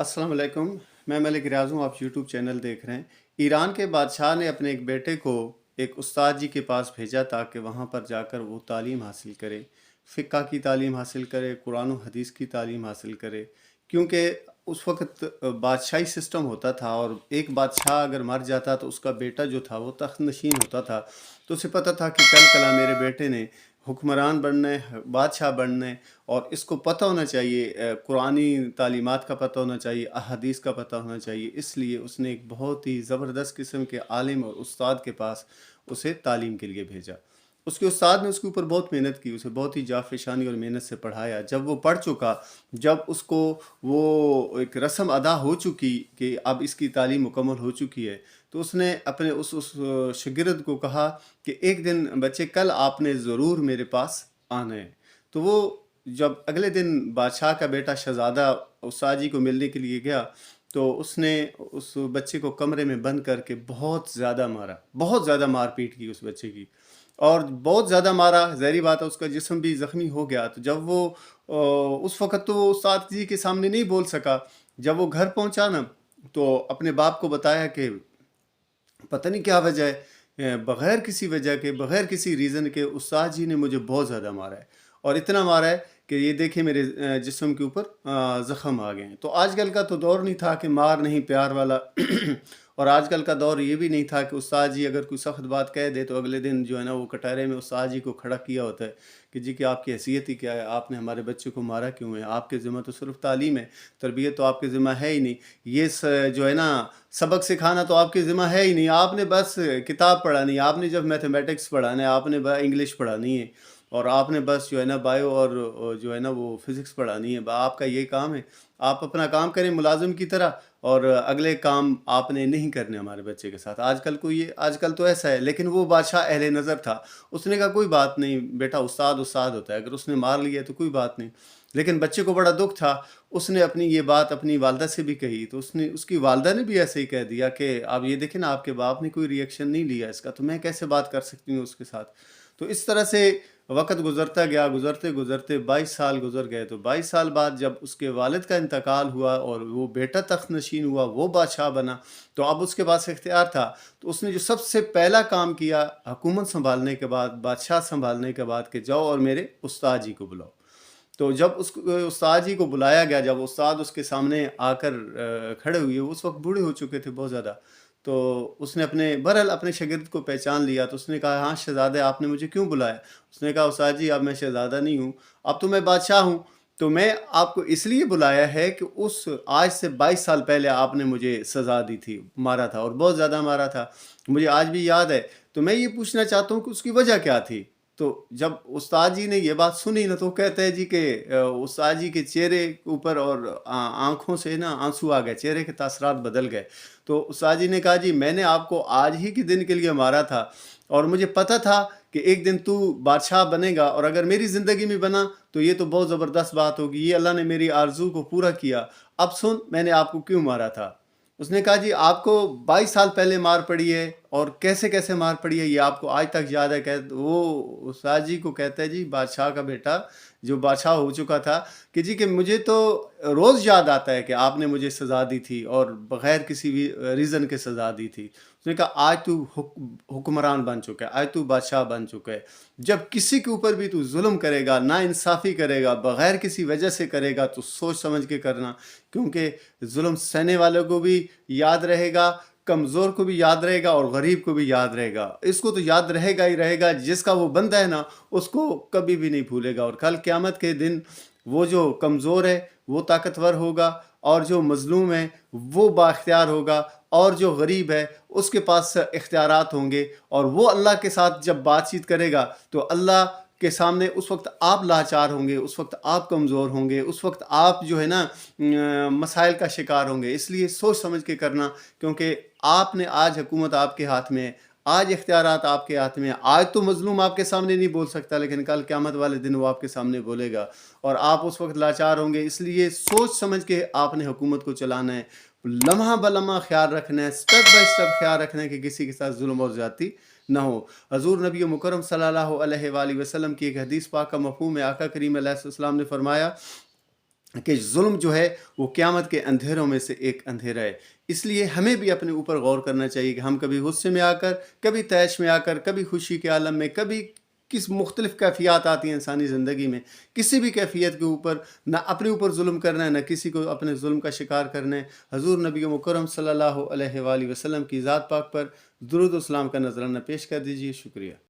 السلام علیکم، میں ملک ریاض ہوں۔ آپ یوٹیوب چینل دیکھ رہے ہیں۔ ایران کے بادشاہ نے اپنے ایک بیٹے کو ایک استاد جی کے پاس بھیجا تاکہ وہاں پر جا کر وہ تعلیم حاصل کرے، فقہ کی تعلیم حاصل کرے، قرآن و حدیث کی تعلیم حاصل کرے، کیونکہ اس وقت بادشاہی سسٹم ہوتا تھا، اور ایک بادشاہ اگر مر جاتا تو اس کا بیٹا جو تھا وہ تخت نشین ہوتا تھا۔ تو اسے پتہ تھا کہ کل کلا میرے بیٹے نے حکمران بننا ہے، بادشاہ بننا ہے، اور اس کو پتہ ہونا چاہیے، قرآنی تعلیمات کا پتہ ہونا چاہیے، احادیث کا پتہ ہونا چاہیے۔ اس لیے اس نے ایک بہت ہی زبردست قسم کے عالم اور استاد کے پاس اسے تعلیم کے لیے بھیجا۔ اس کے استاد نے اس کے اوپر بہت محنت کی، اسے بہت ہی جافشانی اور محنت سے پڑھایا۔ جب وہ پڑھ چکا، جب اس کو وہ ایک رسم ادا ہو چکی کہ اب اس کی تعلیم مکمل ہو چکی ہے، تو اس نے اپنے اس شاگرد کو کہا کہ ایک دن بچے کل آپ نے ضرور میرے پاس آنا ہے۔ تو وہ جب اگلے دن بادشاہ کا بیٹا شہزادہ استاد جی کو ملنے کے لیے گیا، تو اس نے اس بچے کو کمرے میں بند کر کے بہت زیادہ مارا، بہت زیادہ مار پیٹ کی اس بچے کی، اور بہت زیادہ مارا۔ ظاہری بات ہے اس کا جسم بھی زخمی ہو گیا۔ تو جب وہ اس وقت تو وہ استاد جی کے سامنے نہیں بول سکا۔ جب وہ گھر پہنچا نا، تو اپنے باپ کو بتایا کہ پتہ نہیں کیا وجہ ہے، بغیر کسی وجہ کے، بغیر کسی ریزن کے استاد جی نے مجھے بہت زیادہ مارا ہے، اور اتنا مارا ہے کہ یہ دیکھیں میرے جسم کے اوپر زخم آ گئے ہیں۔ تو آج کل کا تو دور نہیں تھا کہ مار نہیں پیار والا، اور آج کل کا دور یہ بھی نہیں تھا کہ استاد جی اگر کوئی سخت بات کہہ دے تو اگلے دن جو ہے نا وہ کٹہرے میں استاد جی کو کھڑا کیا ہوتا ہے کہ جی کہ آپ کی حیثیت ہی کیا ہے، آپ نے ہمارے بچے کو مارا کیوں ہے، آپ کے ذمہ تو صرف تعلیم ہے، تربیت تو آپ کے ذمہ ہے ہی نہیں، یہ جو ہے نا سبق سکھانا تو آپ کے ذمہ ہے ہی نہیں، آپ نے بس کتاب پڑھانی ہے، آپ نے جب میتھمیٹکس پڑھانا ہے، آپ نے انگلش پڑھانی ہے، اور آپ نے بس جو ہے نا بایو اور جو ہے نا وہ فزکس پڑھانی ہے، آپ کا یہ کام ہے۔ آپ اپنا کام کریں ملازم کی طرح، اور اگلے کام آپ نے نہیں کرنے ہمارے بچے کے ساتھ۔ آج کل تو ایسا ہے، لیکن وہ بادشاہ اہل نظر تھا، اس نے کہا کوئی بات نہیں بیٹا، استاد استاد ہوتا ہے، اگر اس نے مار لیا تو کوئی بات نہیں۔ لیکن بچے کو بڑا دکھ تھا، اس نے اپنی یہ بات اپنی والدہ سے بھی کہی، تو اس کی والدہ نے بھی ایسے ہی کہہ دیا کہ آپ یہ دیکھیں نا، آپ کے باپ نے کوئی ریئیکشن نہیں لیا اس کا، تو میں کیسے بات کر سکتی ہوں اس کے ساتھ۔ تو اس طرح سے وقت گزرتا گیا، گزرتے گزرتے 22 سال گزر گئے۔ تو 22 سال بعد جب اس کے والد کا انتقال ہوا اور وہ بیٹا تخت نشین ہوا، وہ بادشاہ بنا، تو اب اس کے پاس اختیار تھا۔ تو اس نے جو سب سے پہلا کام کیا حکومت سنبھالنے کے بعد، بادشاہ سنبھالنے کے بعد، کہ جاؤ اور میرے استاد جی کو بلاؤ۔ تو جب اس استاد جی کو بلایا گیا، جب استاد اس کے سامنے آ کر کھڑے ہوئے، اس وقت بوڑھے ہو چکے تھے بہت زیادہ، تو اس نے بہرحال اپنے شاگرد کو پہچان لیا۔ تو اس نے کہا ہاں شہزادے، آپ نے مجھے کیوں بلایا؟ اس نے کہا استاد جی اب میں شہزادہ نہیں ہوں، اب تو میں بادشاہ ہوں، تو میں آپ کو اس لیے بلایا ہے کہ آج سے 22 سال پہلے آپ نے مجھے سزا دی تھی، مارا تھا، اور بہت زیادہ مارا تھا، مجھے آج بھی یاد ہے۔ تو میں یہ پوچھنا چاہتا ہوں کہ اس کی وجہ کیا تھی؟ تو جب استاد جی نے یہ بات سنی نا، تو کہتے ہیں جی کہ استاد جی کے چہرے کے اوپر اور آنکھوں سے نا آنسو آ گئے، چہرے کے تاثرات بدل گئے۔ تو استاد جی نے کہا جی میں نے آپ کو آج ہی کے دن کے لیے مارا تھا، اور مجھے پتہ تھا کہ ایک دن تو بادشاہ بنے گا، اور اگر میری زندگی میں بنا تو یہ تو بہت زبردست بات ہوگی، یہ اللہ نے میری آرزو کو پورا کیا۔ اب سن میں نے آپ کو کیوں مارا تھا۔ اس نے کہا جی آپ کو 22 سال پہلے مار پڑی ہے، اور کیسے کیسے مار پڑی ہے یہ آپ کو آج تک یاد ہے۔ وہ استاد جی کو کہتا ہے جی بادشاہ کا بیٹا جو بادشاہ ہو چکا تھا، کہ جی کہ مجھے تو روز یاد آتا ہے کہ آپ نے مجھے سزا دی تھی، اور بغیر کسی بھی ریزن کے سزا دی تھی۔ اس نے کہا آج تو حکمران بن چکا ہے، آج تو بادشاہ بن چکا ہے، جب کسی کے اوپر بھی تو ظلم کرے گا، نا انصافی کرے گا، بغیر کسی وجہ سے کرے گا، تو سوچ سمجھ کے کرنا، کیونکہ ظلم سہنے والوں کو بھی یاد رہے گا، کمزور کو بھی یاد رہے گا، اور غریب کو بھی یاد رہے گا۔ اس کو تو یاد رہے گا ہی رہے گا، جس کا وہ بندہ ہے نا اس کو کبھی بھی نہیں بھولے گا۔ اور کل قیامت کے دن وہ جو کمزور ہے وہ طاقتور ہوگا، اور جو مظلوم ہے وہ بااختیار ہوگا، اور جو غریب ہے اس کے پاس اختیارات ہوں گے، اور وہ اللہ کے ساتھ جب بات چیت کرے گا تو اللہ کے سامنے اس وقت آپ لاچار ہوں گے، اس وقت آپ کمزور ہوں گے، اس وقت آپ جو ہے نا مسائل کا شکار ہوں گے۔ اس لیے سوچ سمجھ کے کرنا، کیونکہ آپ نے آج حکومت آپ کے ہاتھ میں ہے، آج اختیارات آپ کے ہاتھ میں ہیں۔ آج تو مظلوم آپ کے سامنے نہیں بول سکتا، لیکن کل قیامت والے دن وہ آپ کے سامنے بولے گا، اور آپ اس وقت لاچار ہوں گے۔ اس لیے سوچ سمجھ کے آپ نے حکومت کو چلانا ہے، لمحہ بلمحہ خیال رکھنا ہے، سٹیپ بائی سٹیپ خیال رکھنا ہے کہ کسی کے ساتھ ظلم اور زیادتی نہ ہو۔ حضور نبی مکرم صلی اللہ علیہ وآلہ وسلم کی ایک حدیث پاک کا مفہوم ہے، آقا کریم علیہ السلام نے فرمایا کہ ظلم جو ہے وہ قیامت کے اندھیروں میں سے ایک اندھیرا ہے۔ اس لیے ہمیں بھی اپنے اوپر غور کرنا چاہیے کہ ہم کبھی غصے میں آ کر، کبھی طیش میں آ کر، کبھی خوشی کے عالم میں، کبھی کس مختلف کیفیات آتی ہیں انسانی زندگی میں، کسی بھی کیفیت کے اوپر نہ اپنے اوپر ظلم کرنا ہے، نہ کسی کو اپنے ظلم کا شکار کرنا ہے۔ حضور نبی مکرم صلی اللہ علیہ وآلہ وسلم کی ذات پاک پر درود و سلام کا نذرانہ پیش کر دیجیے۔ شکریہ۔